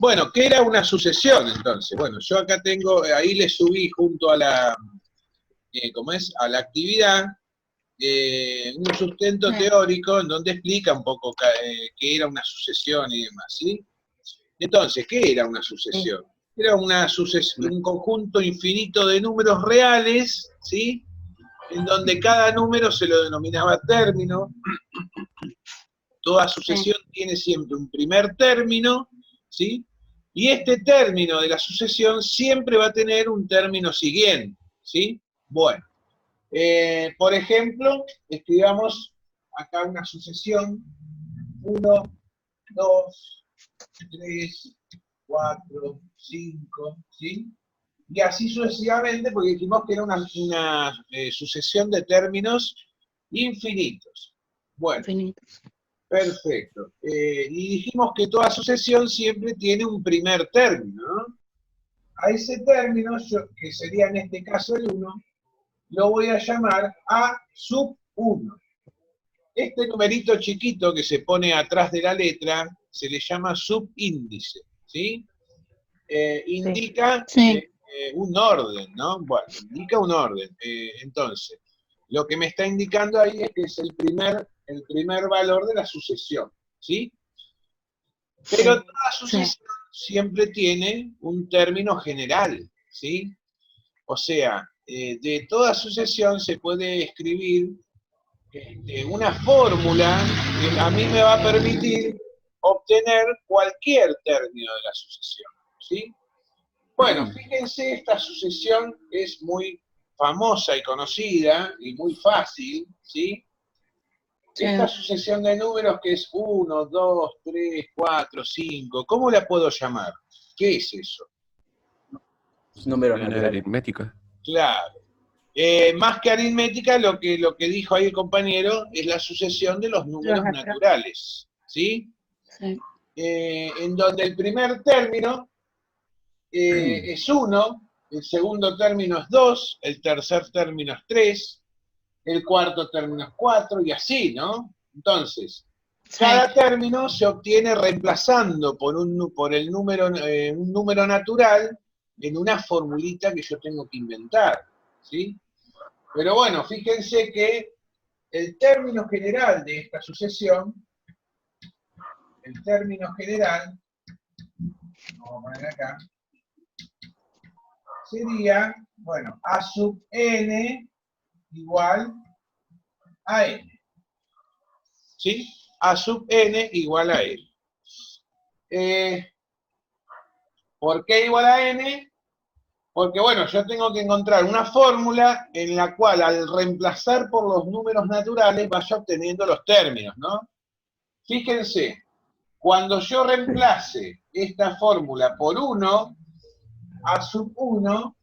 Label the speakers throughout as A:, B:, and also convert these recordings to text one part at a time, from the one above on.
A: Bueno, ¿qué era una sucesión entonces? Bueno, yo acá tengo, ahí le subí junto a la, ¿cómo es? A la actividad, un sustento teórico en donde explica un poco qué era una sucesión y demás, ¿sí? Entonces, ¿qué era una sucesión? Era un conjunto infinito de números reales, ¿sí? En donde cada número se lo denominaba término. Toda sucesión tiene siempre un primer término, ¿sí? Y este término de la sucesión siempre va a tener un término siguiente, ¿sí? Bueno, por ejemplo, escribamos acá una sucesión: 1, 2, 3, 4, 5, ¿sí? Y así sucesivamente, porque dijimos que era una sucesión de términos infinitos. Bueno, perfecto. Y dijimos que toda sucesión siempre tiene un primer término, ¿no? A ese término, que sería en este caso el 1, lo voy a llamar A sub 1. Este numerito chiquito que se pone atrás de la letra se le llama subíndice, ¿sí? Indica un orden, ¿no? Bueno, indica un orden. Entonces, lo que me está indicando ahí es que es el primer valor de la sucesión, ¿sí? Pero toda sucesión siempre tiene un término general, ¿sí? O sea, de toda sucesión se puede escribir una fórmula que a mí me va a permitir obtener cualquier término de la sucesión, ¿sí? Bueno, fíjense, esta sucesión es muy famosa y conocida y muy fácil, ¿sí? Esta sucesión de números que es 1, 2, 3, 4, 5, ¿cómo la puedo llamar? ¿Qué es eso?
B: Números naturales.
C: Aritmética.
A: Claro. Más que aritmética, lo que dijo ahí el compañero es la sucesión de los números naturales, ¿sí? En donde el primer término es 1, el segundo término es 2, el tercer término es 3, el cuarto término es 4, y así, ¿no? Entonces, cada término se obtiene reemplazando por un número natural en una formulita que yo tengo que inventar, ¿sí? Pero bueno, fíjense que el término general de esta sucesión, el término general, vamos a poner acá, sería, bueno, A sub n igual a n. ¿Sí? A sub n igual a n. ¿Por qué igual a n? Porque, bueno, yo tengo que encontrar una fórmula en la cual al reemplazar por los números naturales vaya obteniendo los términos, ¿no? Fíjense, cuando yo reemplace esta fórmula por 1, A sub 1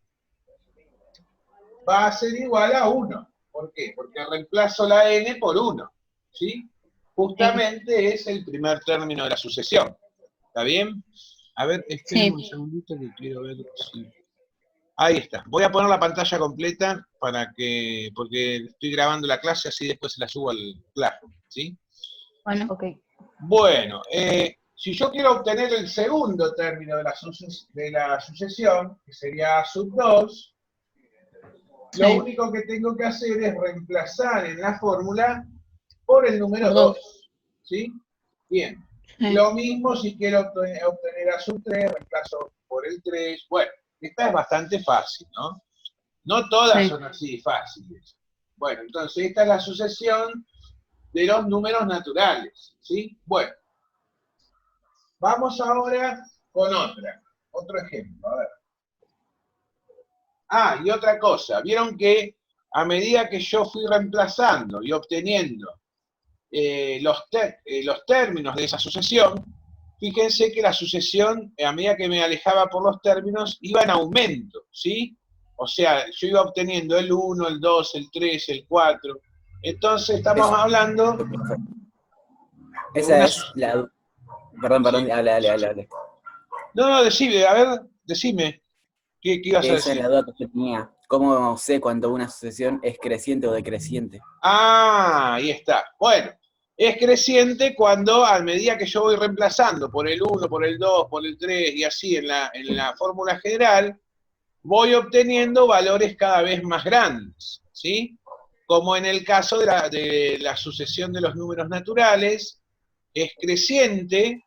A: va a ser igual a 1. ¿Por qué? Porque reemplazo la n por 1, ¿sí? Justamente es el primer término de la sucesión. ¿Está bien? A ver, esperen un segundito que quiero ver si... Ahí está. Voy a poner la pantalla completa porque estoy grabando la clase, así después se la subo al Classroom, ¿sí?
D: Bueno, ok.
A: Bueno, si yo quiero obtener el segundo término de la sucesión, que sería A sub 2, lo único que tengo que hacer es reemplazar en la fórmula por el número 2, ¿sí? Bien. Lo mismo si quiero obtener A sub 3, reemplazo por el 3. Bueno, esta es bastante fácil, ¿no? No todas son así fáciles. Bueno, entonces esta es la sucesión de los números naturales, ¿sí? Bueno, vamos ahora con otro ejemplo, a ver. Ah, y otra cosa, vieron que a medida que yo fui reemplazando y obteniendo los términos de esa sucesión, fíjense que la sucesión, a medida que me alejaba por los términos, iba en aumento, ¿sí? O sea, yo iba obteniendo el 1, el 2, el 3, el 4. Entonces estamos hablando...
B: Esa es la... Perdón, dale.
A: No, decime, a ver, decime. ¿Qué ibas a decir?
B: Esa es la duda que yo tenía. ¿Cómo sé cuando una sucesión es creciente o decreciente?
A: Ah, ahí está. Bueno, Es creciente cuando, a medida que yo voy reemplazando por el 1, por el 2, por el 3 y así en la fórmula general, voy obteniendo valores cada vez más grandes, ¿sí? Como en el caso de la sucesión de los números naturales, es creciente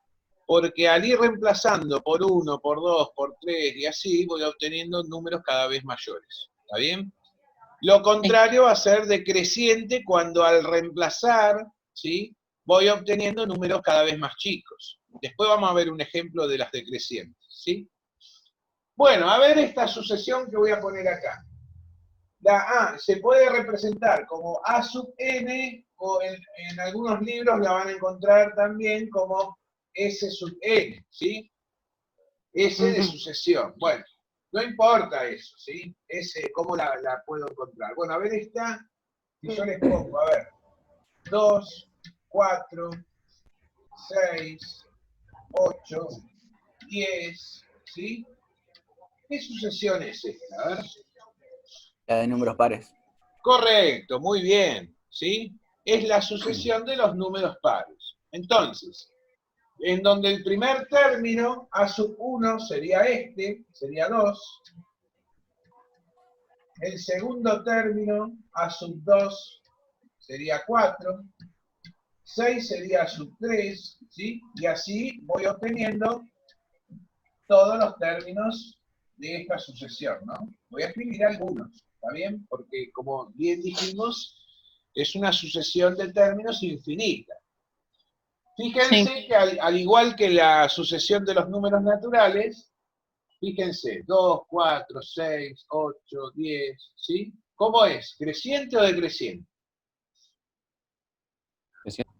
A: porque al ir reemplazando por 1, por 2, por 3 y así, voy obteniendo números cada vez mayores. ¿Está bien? Lo contrario va a ser decreciente cuando al reemplazar, ¿sí?, voy obteniendo números cada vez más chicos. Después vamos a ver un ejemplo de las decrecientes, ¿sí? Bueno, a ver esta sucesión que voy a poner acá. La A se puede representar como A sub n, o en algunos libros la van a encontrar también como S sub n, ¿sí? S de sucesión. Bueno, no importa eso, ¿sí? S, ¿cómo la puedo encontrar? Bueno, a ver esta, si yo les pongo, a ver, 2, 4, 6, 8, 10, ¿sí? ¿Qué sucesión es esta? A ver.
B: La de números pares.
A: Correcto, muy bien, ¿sí? Es la sucesión de los números pares. Entonces, en donde el primer término, A sub 1, sería este, sería 2. El segundo término, A sub 2, sería 4. 6 sería A sub 3, ¿sí? Y así voy obteniendo todos los términos de esta sucesión, ¿no? Voy a escribir algunos, ¿está bien? Porque, como bien dijimos, es una sucesión de términos infinita. Fíjense que al igual que la sucesión de los números naturales, fíjense, 2, 4, 6, 8, 10, ¿sí? ¿Cómo es? ¿Creciente o decreciente?
C: Creciente.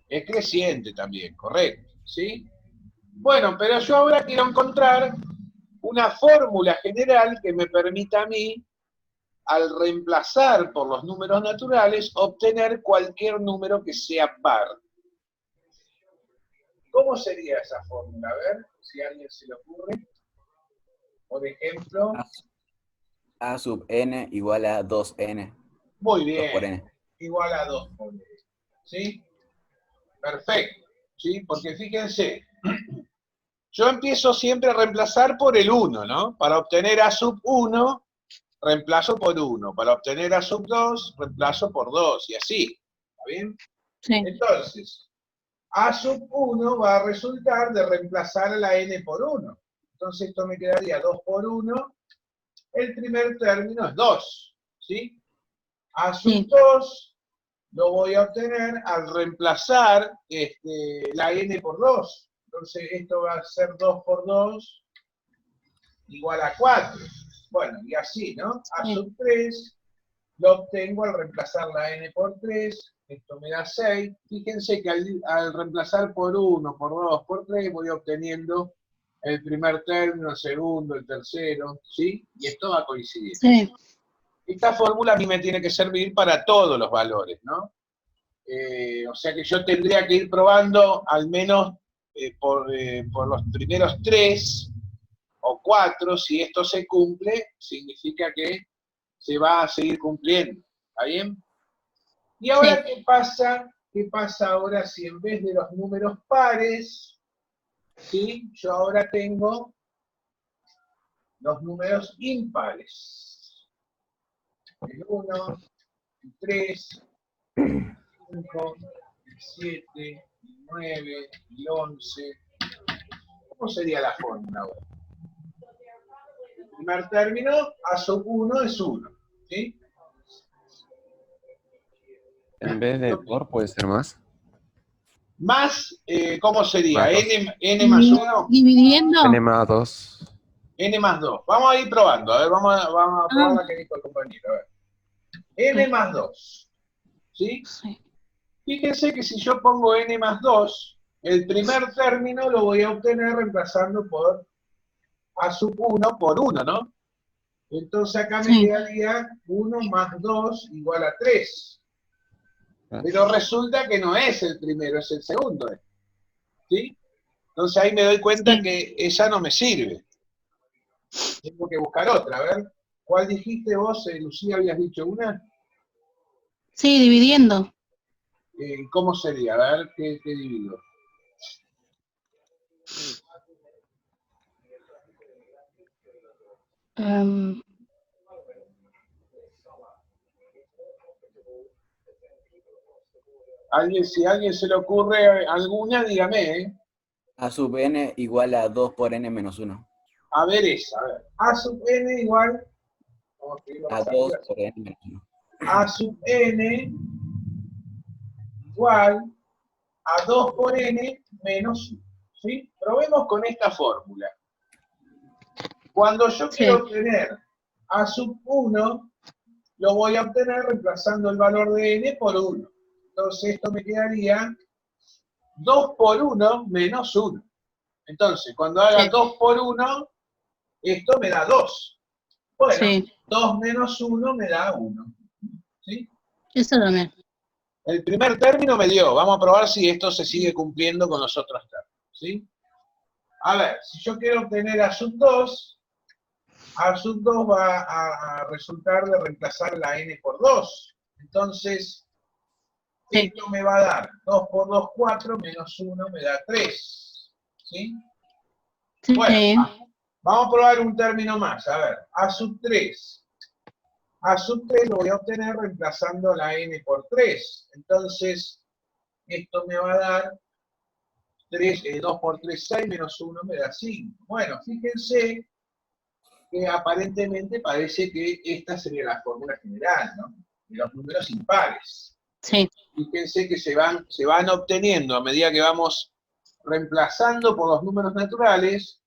A: Es creciente también, correcto, ¿sí? Bueno, pero yo ahora quiero encontrar una fórmula general que me permita a mí, al reemplazar por los números naturales, obtener cualquier número que sea par. ¿Cómo sería esa fórmula? A ver, si a alguien se le ocurre. Por ejemplo.
B: A sub n igual a 2n.
A: Muy
B: 2 por
A: bien.
B: n.
A: Igual a 2 por n. ¿Sí? Perfecto. ¿Sí? Porque fíjense, yo empiezo siempre a reemplazar por el 1, ¿no? Para obtener A sub 1, reemplazo por 1. Para obtener A sub 2, reemplazo por 2. Y así. ¿Está bien?
D: Sí.
A: Entonces, A sub 1 va a resultar de reemplazar a la n por 1. Entonces esto me quedaría 2 por 1. El primer término es 2. ¿Sí? A sub 2 lo voy a obtener al reemplazar la n por 2. Entonces esto va a ser 2 por 2 igual a 4. Bueno, y así, ¿no? A sub 3 lo obtengo al reemplazar la n por 3. Esto me da 6. Fíjense que al reemplazar por 1, por 2, por 3, voy obteniendo el primer término, el segundo, el tercero, ¿sí? Y esto va a coincidir.
D: Sí.
A: Esta fórmula a mí me tiene que servir para todos los valores, ¿no? O sea que yo tendría que ir probando al menos por los primeros 3 o 4. Si esto se cumple, significa que se va a seguir cumpliendo. ¿Está bien? Y ahora,
D: Sí.
A: ¿qué pasa? ¿Qué pasa ahora si en vez de los números pares, ¿sí?, yo ahora tengo los números impares? El 1, el 3, el 5, el 7, el 9, el 11. ¿Cómo sería la fórmula ahora? El primer término, A sub 1 es 1, ¿sí?
C: En vez de por, puede ser más.
A: Más, ¿cómo sería?
C: Más 2.
A: N más 1.
D: Dividiendo.
C: N más 2.
A: N más 2. Vamos a ir probando. A ver, vamos a probar la que dijo el compañero. A ver. N más 2. ¿Sí?
D: Sí.
A: Fíjense que si yo pongo N más 2, el primer término lo voy a obtener reemplazando por A sub 1 por 1, ¿no? Entonces acá me quedaría 1 más 2 igual a 3. Pero resulta que no es el primero, es el segundo. ¿Sí? Entonces ahí me doy cuenta que esa no me sirve. Tengo que buscar otra. A ver, ¿cuál dijiste vos, Lucía? ¿Habías dicho una?
D: Sí, dividiendo.
A: ¿Cómo sería? A ver, ¿qué divido? Si a alguien se le ocurre alguna, dígame, ¿eh?
B: A sub n igual a 2 por n menos 1.
A: A ver esa, a ver. A sub n igual, vamos a escribirlo
B: A
A: más
B: 2
A: arriba.
B: por n menos 1.
A: A sub n igual a 2 por n menos 1. ¿Sí? Probemos con esta fórmula. Cuando yo quiero obtener a sub 1, lo voy a obtener reemplazando el valor de n por 1. Entonces esto me quedaría 2 por 1 menos 1. Entonces, cuando haga 2 por 1, esto me da 2. Bueno, 2 menos 1 me da 1. ¿Sí?
D: Eso también.
A: El primer término me dio. Vamos a probar si esto se sigue cumpliendo con los otros términos. ¿Sí? A ver, si yo quiero obtener a sub 2 va a resultar de reemplazar la n por 2. Entonces, esto me va a dar 2 por 2, 4, menos 1 me da 3. ¿Sí? Bueno, vamos a probar un término más. A ver, a sub 3. A sub 3 lo voy a obtener reemplazando la n por 3. Entonces, esto me va a dar 2 por 3, 6, menos 1 me da 5. Bueno, fíjense que aparentemente parece que esta sería la fórmula general, ¿no? De los números impares.
D: Sí.
A: Fíjense que se van obteniendo a medida que vamos reemplazando por los números naturales,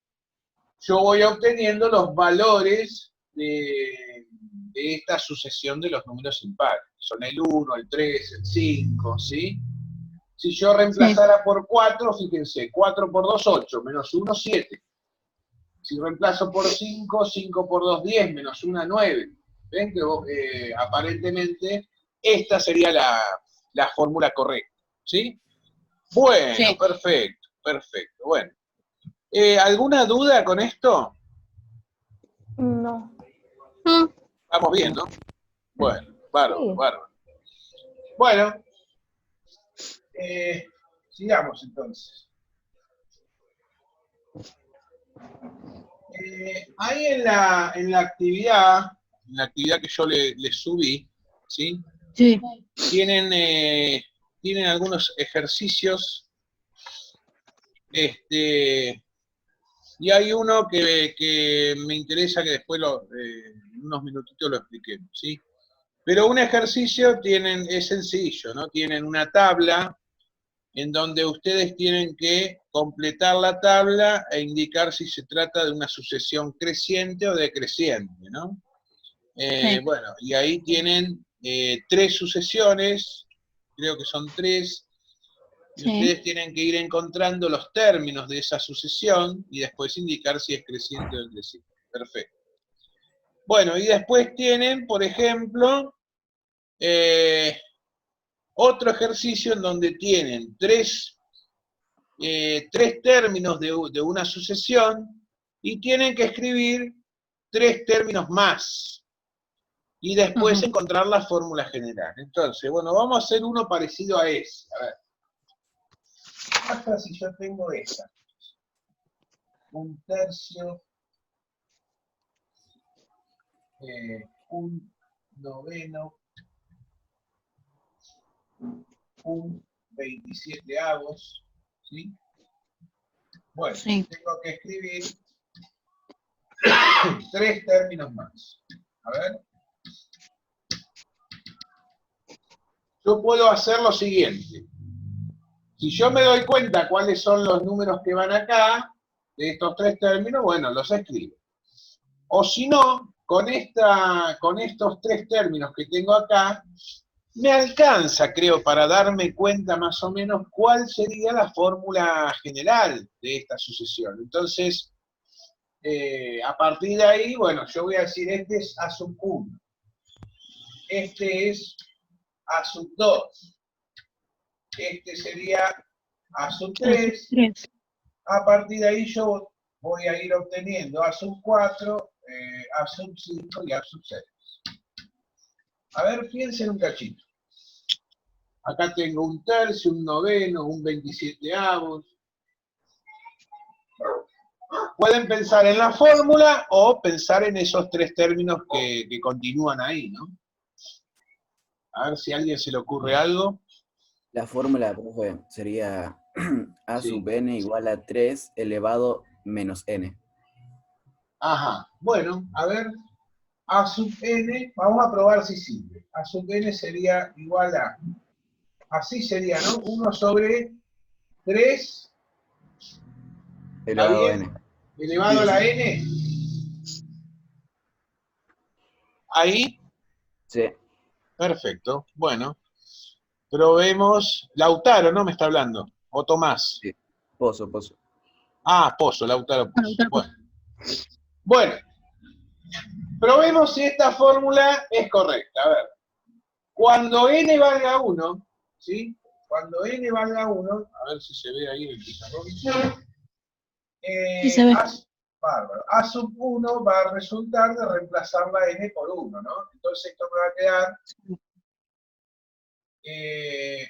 A: yo voy obteniendo los valores de esta sucesión de los números impares. Son el 1, el 3, el 5, ¿sí? Si yo reemplazara por 4, fíjense, 4 por 2, 8, menos 1, 7. Si reemplazo por 5, 5 por 2, 10, menos 1, 9. ¿Ven que aparentemente esta sería la fórmula correcta? ¿Sí? Bueno, perfecto, perfecto. Bueno, ¿alguna duda con esto?
E: No.
A: Vamos bien, ¿no? Bueno, bárbaro,
E: Sí.
A: bárbaro. Bueno, sigamos entonces. Ahí en la actividad que yo les subí, ¿sí?
D: Sí.
A: Tienen algunos ejercicios, y hay uno que me interesa que después en unos minutitos lo expliquemos, ¿sí? Pero un ejercicio es sencillo, ¿no? Tienen una tabla en donde ustedes tienen que completar la tabla e indicar si se trata de una sucesión creciente o decreciente, ¿no? Bueno, y ahí tienen 3 sucesiones, creo que son 3, y ustedes tienen que ir encontrando los términos de esa sucesión y después indicar si es creciente o decreciente. Perfecto. Bueno, y después tienen, por ejemplo, otro ejercicio en donde tienen 3 términos de una sucesión y tienen que escribir 3 términos más y después encontrar la fórmula general. Entonces, bueno, vamos a hacer uno parecido a ese. A ver. ¿Qué pasa si yo tengo esta? 1/3, 1/9, 1/27, ¿sí? Bueno, tengo que escribir 3 términos más. A ver. Yo puedo hacer lo siguiente. Si yo me doy cuenta cuáles son los números que van acá, de estos 3 términos, bueno, los escribo. O si no, con estos 3 términos que tengo acá, me alcanza, creo, para darme cuenta más o menos cuál sería la fórmula general de esta sucesión. Entonces, a partir de ahí, bueno, yo voy a decir, este es A sub 1. Este es A sub 2. Este sería A sub 3. A partir de ahí yo voy a ir obteniendo A sub 4, A sub 5 y A sub 6. A ver, piensen un cachito. Acá tengo un tercio, un noveno, un 27avos. Pueden pensar en la fórmula o pensar en esos tres términos que continúan ahí, ¿no? A ver si a alguien se le ocurre algo.
B: La fórmula, profe, sería a
A: Sí.
B: sub n igual a 3 elevado menos n.
A: Ajá. Bueno, a ver. A sub n, vamos a probar si sirve. A sub n sería igual a, así sería, ¿no? 1 sobre 3, ¿está
B: Elevado a
A: bien?
B: n.
A: Elevado
D: Sí,
A: a la
D: sí.
A: n. Ahí,
B: Sí,
A: perfecto. Bueno, probemos. Lautaro, ¿no? Me está hablando. O Tomás.
B: sí. Pozo, pozo.
A: Ah, Pozo, Lautaro Pozo.
E: Lautaro Pozo.
A: Bueno, probemos si esta fórmula es correcta. A ver, cuando n valga 1, ¿sí? Cuando n valga 1, a ver si se ve ahí el pizarrón.
E: Sí se ve.
A: Bárbaro. A sub 1 va a resultar de reemplazar la n por 1, ¿no? Entonces esto me va a quedar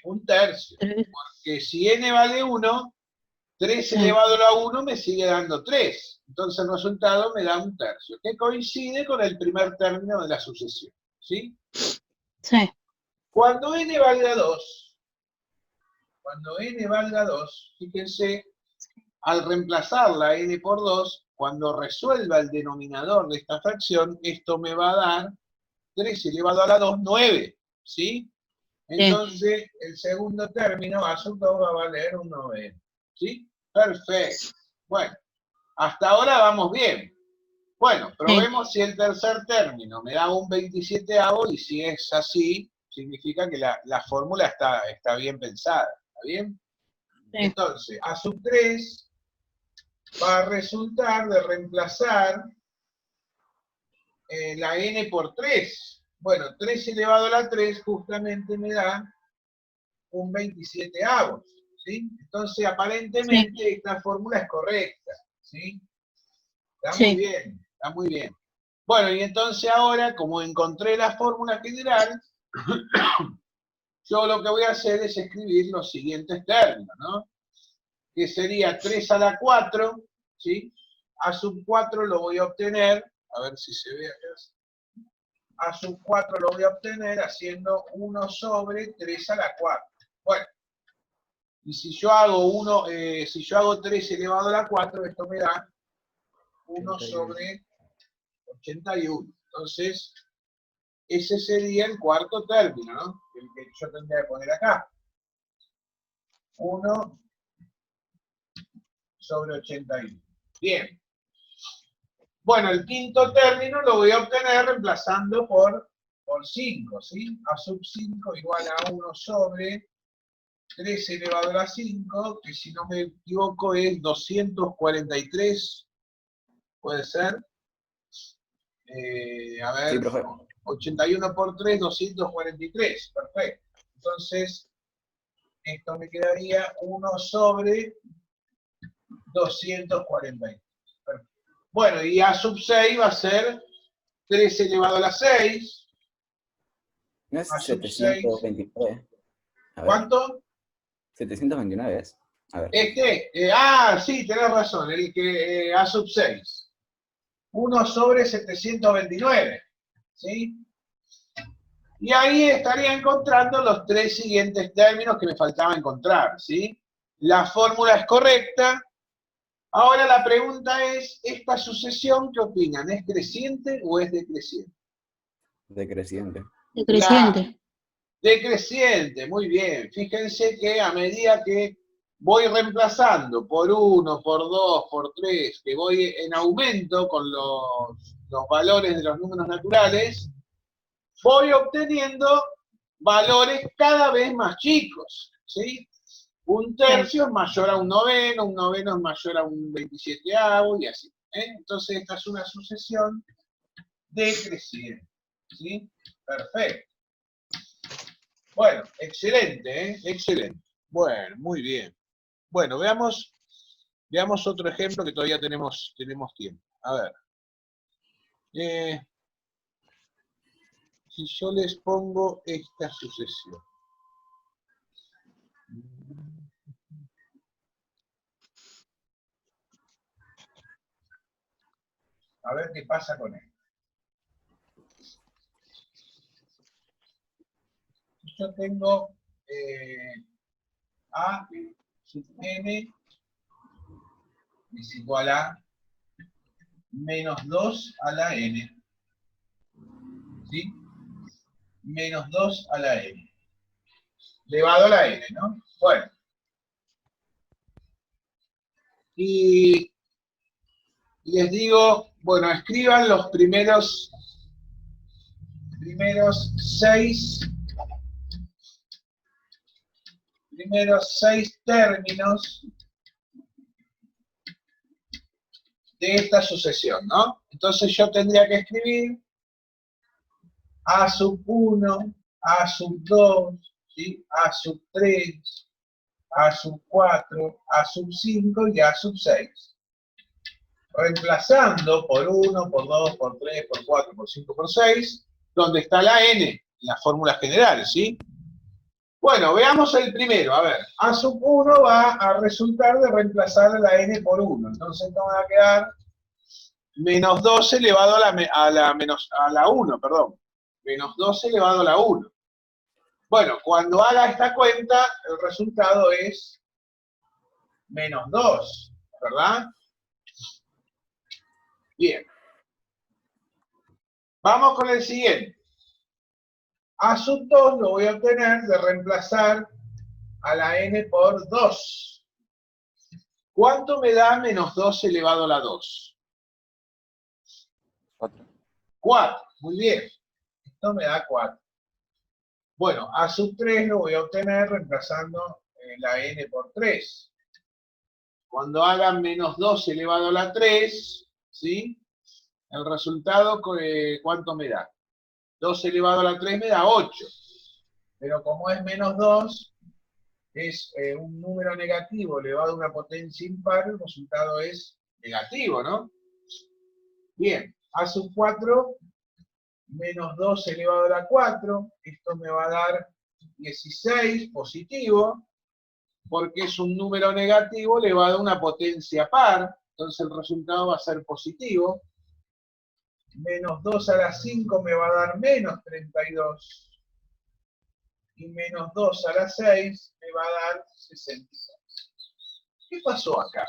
A: un tercio. Porque si n vale 1, 3
E: Sí.
A: elevado a la 1 me sigue dando 3. Entonces el resultado me da un tercio, que coincide con el primer término de la sucesión. ¿Sí?
E: Sí.
A: Cuando n valga 2, fíjense, al reemplazar la n por 2, cuando resuelva el denominador de esta fracción, esto me va a dar 3 elevado a la 2, 9. ¿Sí? Entonces, el segundo término, a sub 2, va a valer un noveno. ¿Sí? Perfecto. Bueno, hasta ahora vamos bien. Bueno, probemos si el tercer término me da un 27avo y si es así, significa que la fórmula está bien pensada. ¿Está bien?
E: Sí.
A: Entonces, a sub 3 va a resultar de reemplazar la n por 3. Bueno, 3 elevado a la 3 justamente me da un 27avos. ¿Sí? Entonces, aparentemente, esta fórmula es correcta. ¿Sí? Está muy bien, está muy bien. Bueno, y entonces ahora, como encontré la fórmula general, yo lo que voy a hacer es escribir los siguientes términos, ¿no? Que sería 3 a la 4, ¿sí? A sub 4 lo voy a obtener, a ver si se ve acá. A sub 4 lo voy a obtener haciendo 1 sobre 3 a la 4. Bueno, y si yo hago 3 elevado a la 4, esto me da 1 sobre 81. Entonces, ese sería el cuarto término, ¿no? El que yo tendría que poner acá. 1 sobre 81. Bien. Bueno, el quinto término lo voy a obtener reemplazando por 5, ¿sí? A sub 5 igual a 1 sobre 3 elevado a la 5, que si no me equivoco es 243, ¿puede ser? A ver,
B: Sí, profe.
A: 81 por 3, 243, perfecto. Entonces, esto me quedaría 1 sobre 243. Perfecto. Bueno, y a sub 6 va a ser 3 elevado a la 6.
B: ¿No es
A: A sub 6.
B: 729? A ver.
A: ¿Cuánto?
B: 729 es. A ver.
A: Sí, tenés razón, el que a sub 6. 1 sobre 729. ¿Sí? Y ahí estaría encontrando los tres siguientes términos que me faltaba encontrar, ¿sí? La fórmula es correcta. Ahora la pregunta es, ¿esta sucesión qué opinan? ¿Es creciente o es decreciente?
B: Decreciente.
E: Decreciente.
A: Decreciente, muy bien. Fíjense que a medida que voy reemplazando por 1, por 2, por 3, que voy en aumento con los valores de los números naturales, voy obteniendo valores cada vez más chicos, ¿sí? Un tercio es mayor a un noveno es mayor a un 27avo y así. Entonces esta es una sucesión decreciente, ¿sí? Perfecto. Bueno, excelente, excelente. Bueno, muy bien. Bueno, veamos otro ejemplo que todavía tenemos tiempo. A ver. Si yo les pongo esta sucesión. A ver qué pasa con esto. Yo tengo A sub n es igual a menos 2 a la n. ¿Sí? Menos 2 a la n. Elevado a la n, ¿no? Bueno. Y les digo, bueno, escriban los primeros 6 términos de esta sucesión, ¿no? Entonces yo tendría que escribir A sub 1, A sub 2, ¿sí? A sub 3, A sub 4, A sub 5 y A sub 6. Reemplazando por 1, por 2, por 3, por 4, por 5, por 6, donde está la n, en las fórmulas generales, ¿sí? Bueno, veamos el primero. A ver, A sub 1 va a resultar de reemplazar a la n por 1. Entonces nos va a quedar menos 2 elevado a la 1, perdón. Menos 2 elevado a la 1. Bueno, cuando haga esta cuenta, el resultado es menos 2, ¿verdad? Bien. Vamos con el siguiente. A sub 2 lo voy a obtener de reemplazar a la n por 2. ¿Cuánto me da menos 2 elevado a la 2?
C: 4.
A: 4. Muy bien. Esto me da 4. Bueno, A sub 3 lo voy a obtener reemplazando la n por 3. Cuando haga menos 2 elevado a la 3, ¿sí? El resultado, ¿cuánto me da? 2 elevado a la 3 me da 8. Pero como es menos 2, es un número negativo elevado a una potencia impar, el resultado es negativo, ¿no? Bien, A sub 4, menos 2 elevado a la 4, esto me va a dar 16 positivo, porque es un número negativo elevado a una potencia par, entonces el resultado va a ser positivo. Menos 2 a la 5 me va a dar menos 32. Y menos 2 a la 6 me va a dar 66. ¿Qué pasó acá?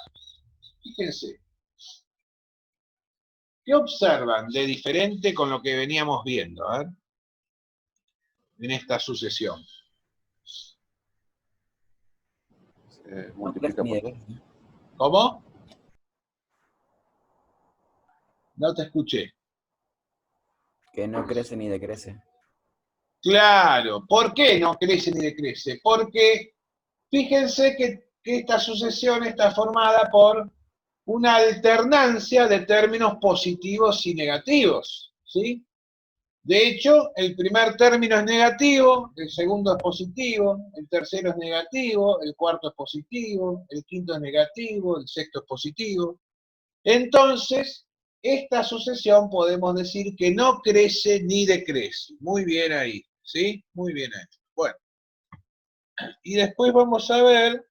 A: Fíjense. ¿Qué observan de diferente con lo que veníamos viendo? A ver, en esta sucesión.
C: Se multiplica por 2.
A: ¿Cómo? No te escuché.
B: Que no crece ni decrece.
A: Claro, ¿por qué no crece ni decrece? Porque fíjense que esta sucesión está formada por una alternancia de términos positivos y negativos, ¿sí? De hecho, el primer término es negativo, el segundo es positivo, el tercero es negativo, el cuarto es positivo, el quinto es negativo, el sexto es positivo. Entonces, esta sucesión podemos decir que no crece ni decrece. Muy bien ahí, ¿sí? Muy bien ahí. Bueno, y después vamos a ver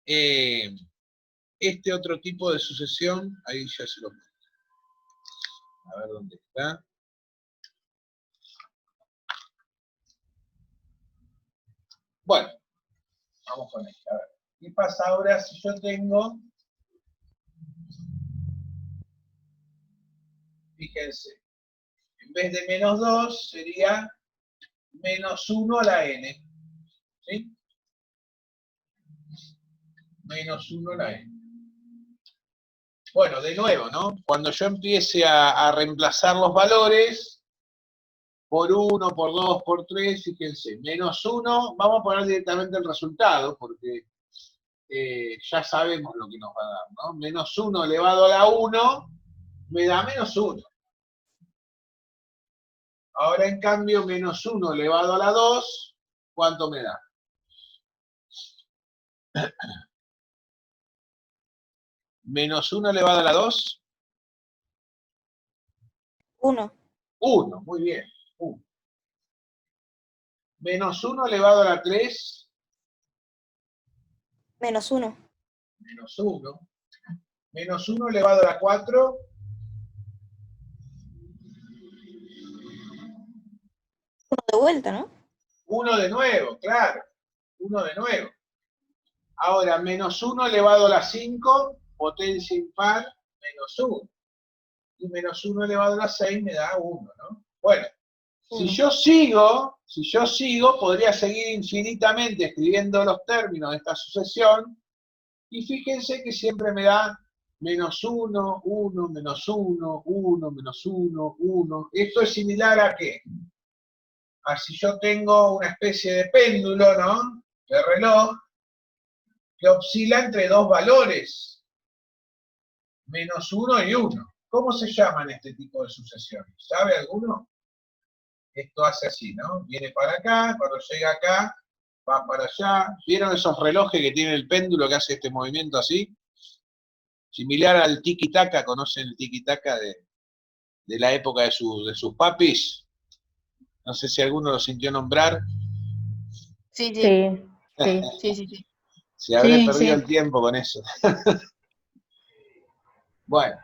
A: este otro tipo de sucesión. Ahí ya se lo... A ver dónde está. Bueno, vamos con esto. A ver, ¿qué pasa ahora si yo tengo... Fíjense, en vez de menos 2 sería menos 1 a la n. ¿Sí? Menos 1 a la n. Bueno, de nuevo, ¿no? Cuando yo empiece a reemplazar los valores por 1, por 2, por 3, fíjense, menos 1, vamos a poner directamente el resultado, porque ya sabemos lo que nos va a dar, ¿no? Menos 1 elevado a la 1 me da menos 1. Ahora, en cambio, menos 1 elevado a la 2, ¿cuánto me da? Menos 1 elevado a la 2.
D: 1.
A: 1, muy bien. 1. Menos 1 elevado a la 3.
D: Menos 1.
A: Menos 1. Menos 1 elevado a la 4.
D: de vuelta, ¿no?
A: 1 de nuevo, claro. 1 de nuevo. Ahora, menos 1 elevado a la 5, potencia impar, menos 1. Y menos 1 elevado a la 6 me da 1, ¿no? Bueno, si yo sigo, podría seguir infinitamente escribiendo los términos de esta sucesión, y fíjense que siempre me da menos 1, 1, menos 1, 1, menos 1, 1. Esto es similar a ¿qué? A si yo tengo una especie de péndulo, ¿no? De reloj, que oscila entre dos valores, menos 1 y 1. ¿Cómo se llaman este tipo de sucesiones? ¿Sabe alguno? Esto hace así, ¿no? Viene para acá, cuando llega acá, va para allá. ¿Vieron esos relojes que tiene el péndulo que hace este movimiento así? Similar al tiki-taka, ¿conocen el tiki-taka de la época de sus papis? No sé si alguno lo sintió nombrar.
D: Sí, sí.
E: Sí, sí.
D: Sí, sí, sí.
A: Se habré
E: Sí,
A: perdido
E: sí.
A: el tiempo con eso. Bueno,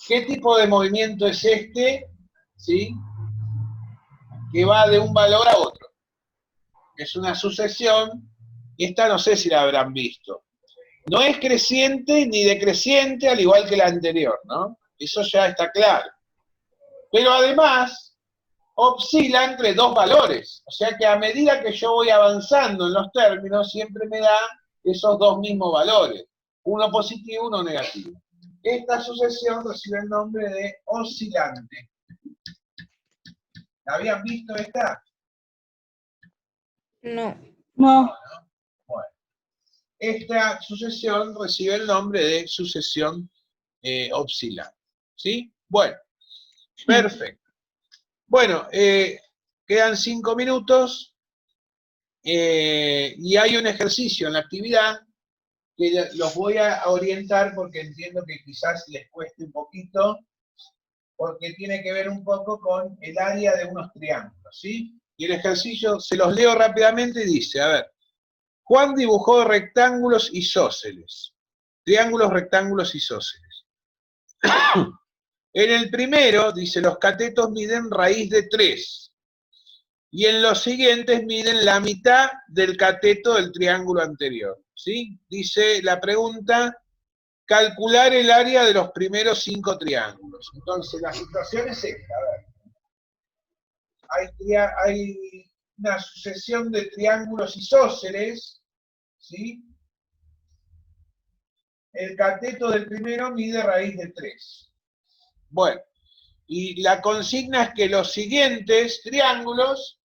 A: ¿qué tipo de movimiento es este? ¿Sí? Que va de un valor a otro. Es una sucesión, y esta no sé si la habrán visto. No es creciente ni decreciente, al igual que la anterior, ¿no? Eso ya está claro. Pero además, oscila entre dos valores. O sea que a medida que yo voy avanzando en los términos, siempre me da esos dos mismos valores. Uno positivo, uno negativo. Esta sucesión recibe el nombre de oscilante. ¿La habían visto esta?
D: No.
E: No,
A: Bueno. Esta sucesión recibe el nombre de sucesión oscilante. ¿Sí? Bueno, perfecto. Bueno, quedan 5 minutos y hay un ejercicio en la actividad que los voy a orientar porque entiendo que quizás les cueste un poquito, porque tiene que ver un poco con el área de unos triángulos, ¿sí? Y el ejercicio, se los leo rápidamente y dice, a ver, Juan dibujó rectángulos isósceles. Triángulos, rectángulos, isósceles. En el primero, dice, los catetos miden raíz de 3. Y en los siguientes miden la mitad del cateto del triángulo anterior. ¿Sí? Dice la pregunta, calcular el área de los primeros 5 triángulos. Entonces, la situación es esta. A ver. Hay una sucesión de triángulos isósceles, ¿sí? El cateto del primero mide raíz de 3. Bueno, y la consigna es que los siguientes triángulos,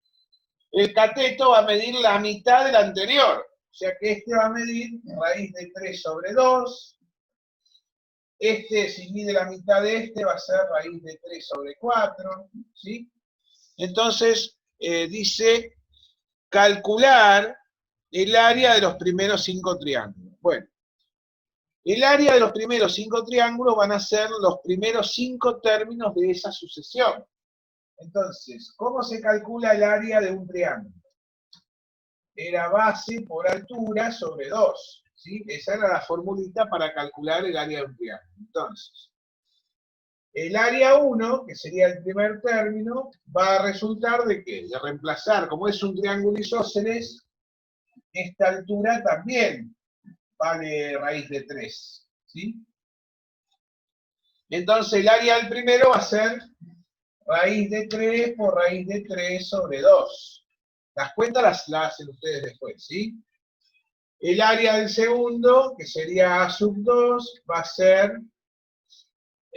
A: el cateto va a medir la mitad del anterior. O sea que este va a medir raíz de 3 sobre 2. Este, si mide la mitad de este, va a ser raíz de 3 sobre 4. ¿Sí? Entonces, dice calcular el área de los primeros 5 triángulos. Bueno, el área de los primeros 5 triángulos van a ser los primeros 5 términos de esa sucesión. Entonces, ¿cómo se calcula el área de un triángulo? Era base por altura sobre 2. ¿Sí? Esa era la formulita para calcular el área de un triángulo. Entonces, el área 1, que sería el primer término, va a resultar de ¿qué? De reemplazar, como es un triángulo isósceles, esta altura también vale raíz de 3. ¿Sí? Entonces, el área del primero va a ser raíz de 3 por raíz de 3 sobre 2. Las cuentas las hacen ustedes después, ¿sí? El área del segundo, que sería A sub 2, va a ser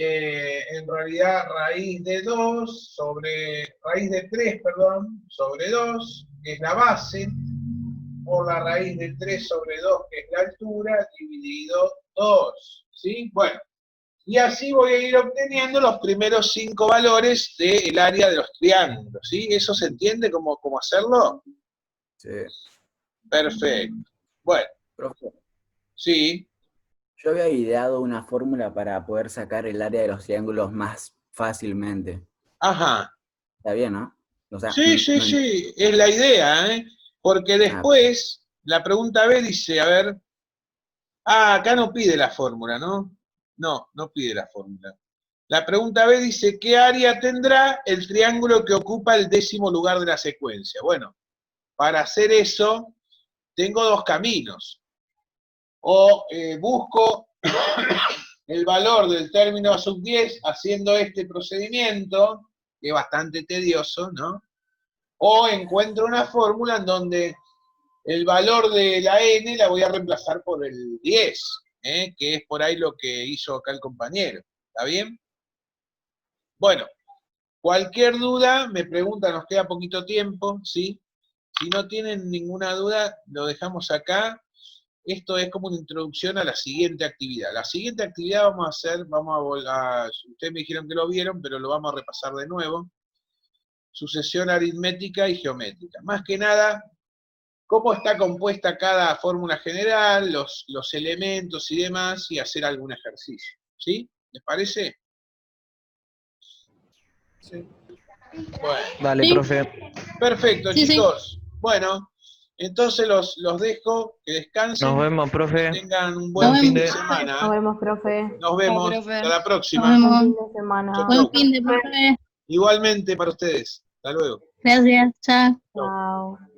A: en realidad raíz de 2 sobre, raíz de 3, perdón, sobre 2, que es la base, por la raíz de 3 sobre 2, que es la altura, dividido 2, ¿sí? Bueno, y así voy a ir obteniendo los primeros 5 valores del área de los triángulos, ¿sí? ¿Eso se entiende cómo hacerlo?
B: Sí.
A: Perfecto. Bueno,
B: Profe,
A: sí.
B: yo había ideado una fórmula para poder sacar el área de los triángulos más fácilmente.
A: Ajá.
B: Está bien, ¿no? O sea,
A: Sí, sí, sí, es la idea, ¿eh? Porque después, la pregunta B dice, a ver, acá no pide la fórmula, ¿no? No, no pide la fórmula. La pregunta B dice, ¿qué área tendrá el triángulo que ocupa el 10º lugar de la secuencia? Bueno, para hacer eso, tengo dos caminos. O busco el valor del término sub 10 haciendo este procedimiento, que es bastante tedioso, ¿no? O encuentro una fórmula en donde el valor de la n la voy a reemplazar por el 10, que es por ahí lo que hizo acá el compañero. ¿Está bien? Bueno, cualquier duda, me preguntan, nos queda poquito tiempo, ¿sí? Si no tienen ninguna duda, lo dejamos acá. Esto es como una introducción a la siguiente actividad. La siguiente actividad vamos a hacer, ustedes me dijeron que lo vieron, pero lo vamos a repasar de nuevo. Sucesión aritmética y geométrica. Más que nada, cómo está compuesta cada fórmula general, los elementos y demás, y hacer algún ejercicio. ¿Sí? ¿Les parece?
C: Sí.
A: Bueno.
F: Dale,
E: Sí.
F: profe.
A: Perfecto,
E: Sí, sí.
A: chicos. Bueno, entonces los dejo, que descansen,
F: Nos vemos, profe.
A: tengan un buen
E: Nos
A: fin de
E: vemos.
A: semana.
G: Nos vemos, profe.
A: Nos vemos,
D: profe.
A: hasta la
E: Nos
A: próxima.
G: Buen
E: vemos.
G: fin de semana.
A: Chau,
E: Buen
A: chau.
E: fin de profe.
A: Igualmente para ustedes. Hasta luego.
E: Gracias. Chao.
G: Chao.